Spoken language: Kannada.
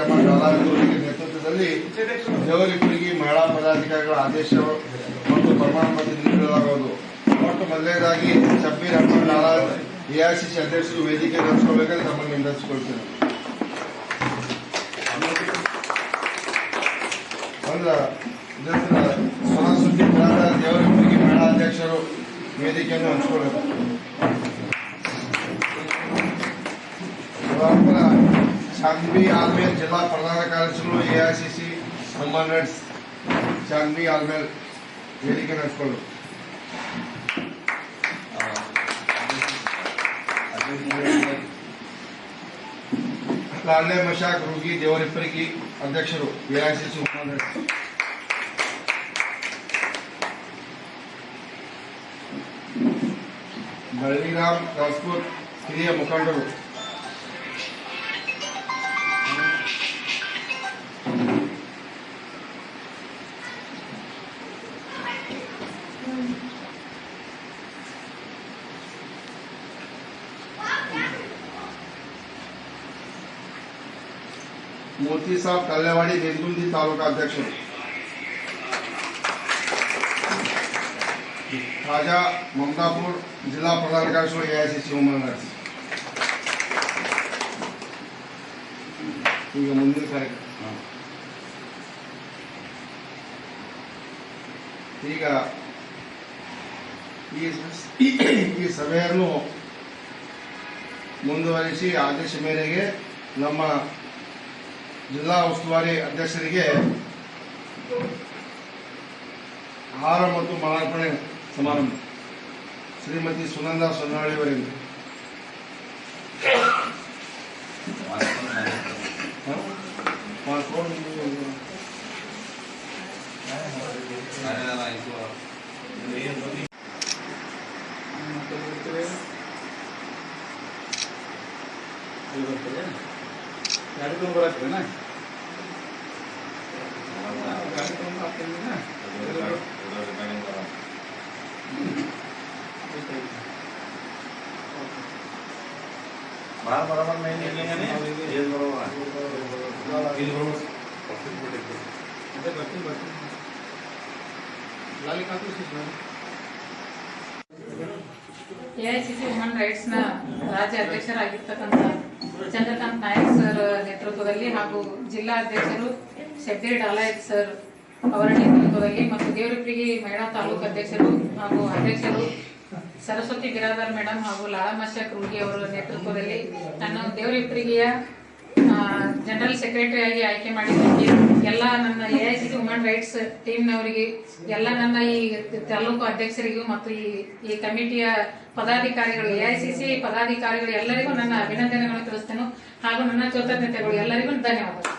ಅಹಮದ್ ಲಾಲಾವರಿಗೆ ನೇತೃತ್ವದಲ್ಲಿ ದೇವರಿಪ್ಪರಿಗೆ ಮಹಿಳಾ ಪದಾಧಿಕಾರಿಗಳ ಆದೇಶ ಮತ್ತು ಪ್ರಮಾಣ ಪತ್ರ ನೀಡಲಾಗುವುದು. ಮತ್ತು ಮೊದಲನೇದಾಗಿ ಶಬ್ಬೀರ್ ಅಹಮದ್ ಲಾಲಾ ಎಐಸಿಸಿ ಅಧ್ಯಕ್ಷರು ವೇದಿಕೆ ನಡೆಸಿಕೊಳ್ಳಬೇಕಂತ ತಮ್ಮನ್ನು ವಿನಂತಿಸಿಕೊಳ್ತೇನೆ. ಸ್ವರಸುದ್ದಿ ದೇವರಿಪ್ಪರಿಗೆ ಮಹಿಳಾ ಅಧ್ಯಕ್ಷರು ವೇದಿಕೆಯನ್ನು ಹಂಚಿಕೊಳ್ಳಬೇಕು. चांदवी आलमेल जिला प्रधान कार्यदर्शिಗಳು AICC human rights Chandavi Almel ವೇದಿಕೆ ನಡೆಸಿಕೊಳ್ಳು. लाले मशाक रूगी देवरिಪ್ಪರಿಗೆ अध्यक्षರು AICC human rights. Baliram Rajput ಹಿರಿಯ ಮುಖಂಡರು. मोती साहब कल्लेवाड़ी बेंदुंदी तालुका अध्यक्ष. राजा ममदापुर जिला प्रधान कार्यदर्शी एआईसीसी ह्यूमन राइट्स. ಈಗ ಮುಂದಿನ ಕಾರ್ಯಕ್ರಮ ಈಗ ಈ ಸಭೆಯನ್ನು ಮುಂದುವರಿಸಿ ಆದೇಶ ಮೇರೆಗೆ ನಮ್ಮ ಜಿಲ್ಲಾ ಉಸ್ತುವಾರಿ ಅಧ್ಯಕ್ಷರಿಗೆ ಆಹಾರ ಮತ್ತು ಮಾಲಾರ್ಪಣೆ ಸಮಾರಂಭ ಶ್ರೀಮತಿ ಸುನಂದಾ ಸೊನ್ನಾಳಿಯವರಿಂದ बराबर नहीं निकलेंगे ये बराबर एआईसीसी ह्यूमन राइट्स ನ ರಾಜ್ಯ ಅಧ್ಯಕ್ಷರಾಗಿರ್ತಕ್ಕಂಥ ಚಂದ್ರಕಾಂತ್ ನಾಯಕ್ ಸರ್ ನೇತೃತ್ವದಲ್ಲಿ ಹಾಗೂ ಜಿಲ್ಲಾ ಅಧ್ಯಕ್ಷರು ಶಬ್ಬೀರ್ ಡಾಲಾಯತ್ ಸರ್ ಅವರ ನೇತೃತ್ವದಲ್ಲಿ ಮತ್ತು ದೇವರಿಪ್ಪರಿಗೆ ಮಹಿಳಾ ತಾಲೂಕು ಅಧ್ಯಕ್ಷರು ಹಾಗೂ ಅಧ್ಯಕ್ಷರು ಸರಸ್ವತಿ ಬಿರಾದರ್ ಮೇಡಮ್ ಹಾಗೂ ಲಾಲಾ ಮಶಾಕ್ ರೂಗಿ ಅವರ ನೇತೃತ್ವದಲ್ಲಿ ನಾನು ದೇವರಿಪ್ಪರಿಗೆಯ ಜನರಲ್ ಸೆಕ್ರೆಟರಿ ಆಗಿ ಆಯ್ಕೆ ಮಾಡಿದ್ದಕ್ಕೆ ಎಲ್ಲ ನನ್ನ ಎಐಸಿಸಿ ವುಮನ್ ರೈಟ್ಸ್ ಟೀಮ್ನವರಿಗೆ ಎಲ್ಲ ನನ್ನ ಈ ತಾಲೂಕು ಅಧ್ಯಕ್ಷರಿಗೂ ಮತ್ತು ಈ ಕಮಿಟಿಯ ಪದಾಧಿಕಾರಿಗಳು ಎಐಸಿಸಿ ಪದಾಧಿಕಾರಿಗಳು ಎಲ್ಲರಿಗೂ ನನ್ನ ಅಭಿನಂದನೆಗಳನ್ನು ತಿಳಿಸ್ತೇನೆ ಹಾಗೂ ನನ್ನ ಕೃತಜ್ಞತೆಗಳು ಎಲ್ಲರಿಗೂ ಧನ್ಯವಾದಗಳು.